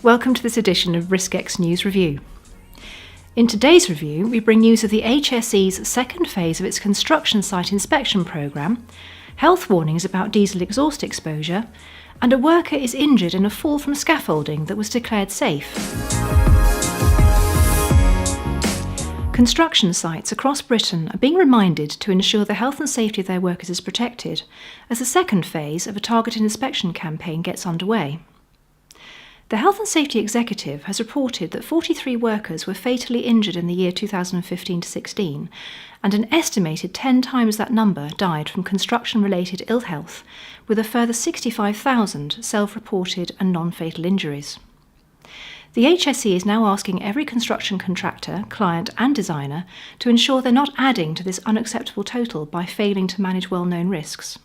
Welcome to this edition of Riskex News Review. In today's review, we bring news of the HSE's second phase of its construction site inspection programme, health warnings about diesel exhaust exposure, and a worker is injured in a fall from scaffolding that was declared safe. Construction sites across Britain are being reminded to ensure the health and safety of their workers is protected as the second phase of a targeted inspection campaign gets underway. The Health and Safety Executive has reported that 43 workers were fatally injured in the year 2015-16, and an estimated 10 times that number died from construction-related ill health, with a further 65,000 self-reported and non-fatal injuries. The HSE is now asking every construction contractor, client and designer to ensure they're not adding to this unacceptable total by failing to manage well-known risks.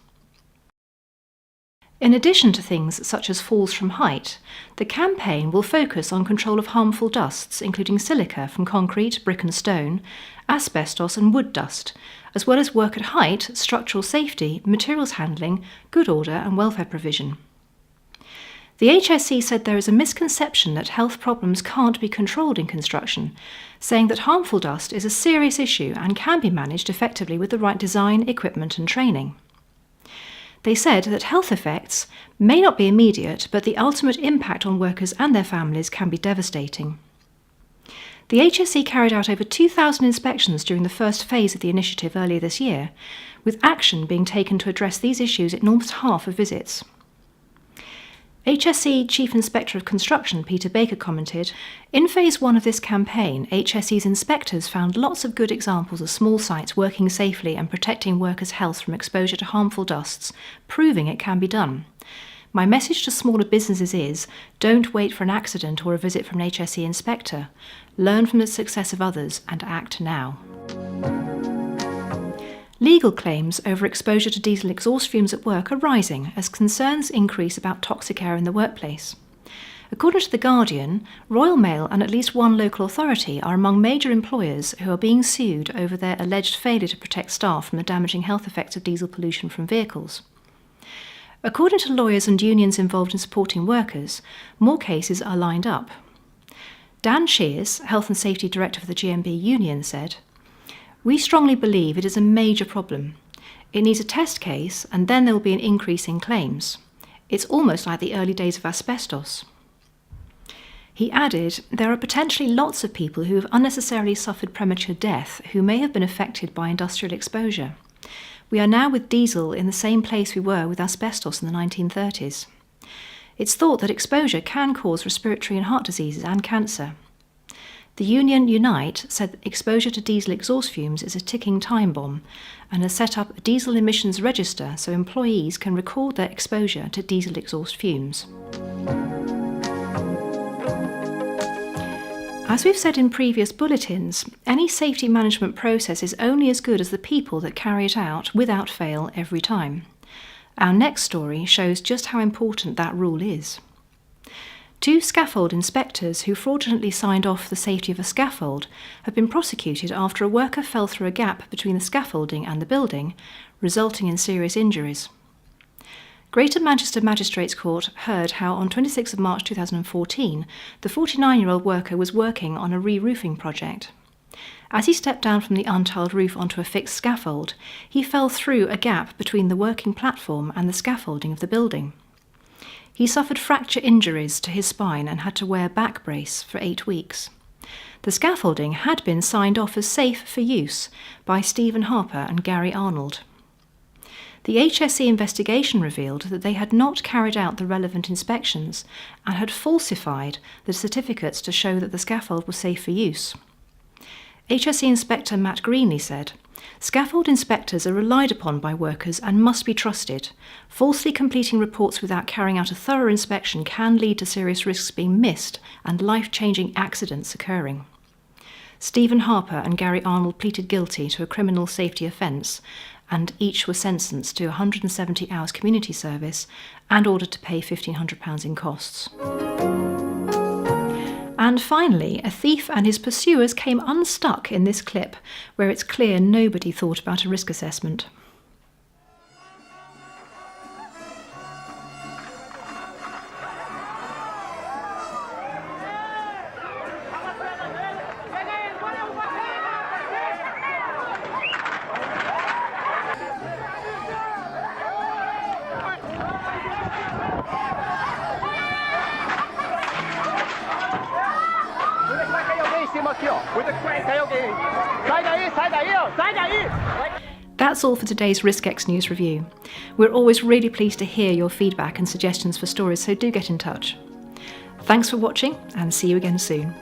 In addition to things such as falls from height, the campaign will focus on control of harmful dusts, including silica from concrete, brick and stone, asbestos and wood dust, as well as work at height, structural safety, materials handling, good order and welfare provision. The HSE said there is a misconception that health problems can't be controlled in construction, saying that harmful dust is a serious issue and can be managed effectively with the right design, equipment and training. They said that health effects may not be immediate, but the ultimate impact on workers and their families can be devastating. The HSE carried out over 2,000 inspections during the first phase of the initiative earlier this year, with action being taken to address these issues in almost half of visits. HSE Chief Inspector of Construction Peter Baker commented, "In phase 1 of this campaign, HSE's inspectors found lots of good examples of small sites working safely and protecting workers' health from exposure to harmful dusts, proving it can be done. My message to smaller businesses is, don't wait for an accident or a visit from an HSE inspector. Learn from the success of others and act now." Legal claims over exposure to diesel exhaust fumes at work are rising as concerns increase about toxic air in the workplace. According to The Guardian, Royal Mail and at least one local authority are among major employers who are being sued over their alleged failure to protect staff from the damaging health effects of diesel pollution from vehicles. According to lawyers and unions involved in supporting workers, more cases are lined up. Dan Shears, Health and Safety Director for the GMB Union, said, "We strongly believe it is a major problem. It needs a test case and then there will be an increase in claims. It's almost like the early days of asbestos." He added, "There are potentially lots of people who have unnecessarily suffered premature death who may have been affected by industrial exposure. We are now with diesel in the same place we were with asbestos in the 1930s. It's thought that exposure can cause respiratory and heart diseases and cancer." The union Unite said that exposure to diesel exhaust fumes is a ticking time bomb and has set up a diesel emissions register so employees can record their exposure to diesel exhaust fumes. As we've said in previous bulletins, any safety management process is only as good as the people that carry it out without fail every time. Our next story shows just how important that rule is. 2 scaffold inspectors who fraudulently signed off the safety of a scaffold have been prosecuted after a worker fell through a gap between the scaffolding and the building, resulting in serious injuries. Greater Manchester Magistrates Court heard how on 26 March 2014, the 49-year-old worker was working on a re-roofing project. As he stepped down from the untiled roof onto a fixed scaffold, he fell through a gap between the working platform and the scaffolding of the building. He suffered fracture injuries to his spine and had to wear a back brace for 8 weeks. The scaffolding had been signed off as safe for use by Stephen Harper and Gary Arnold. The HSE investigation revealed that they had not carried out the relevant inspections and had falsified the certificates to show that the scaffold was safe for use. HSE Inspector Matt Greenley said, "Scaffold inspectors are relied upon by workers and must be trusted. Falsely completing reports without carrying out a thorough inspection can lead to serious risks being missed and life-changing accidents occurring." Stephen Harper and Gary Arnold pleaded guilty to a criminal safety offence, and each was sentenced to 170 hours community service and ordered to pay £1,500 in costs. And finally, a thief and his pursuers came unstuck in this clip, where it's clear nobody thought about a risk assessment. That's all for today's Riskex News Review. We're always really pleased to hear your feedback and suggestions for stories, so do get in touch. Thanks for watching and see you again soon.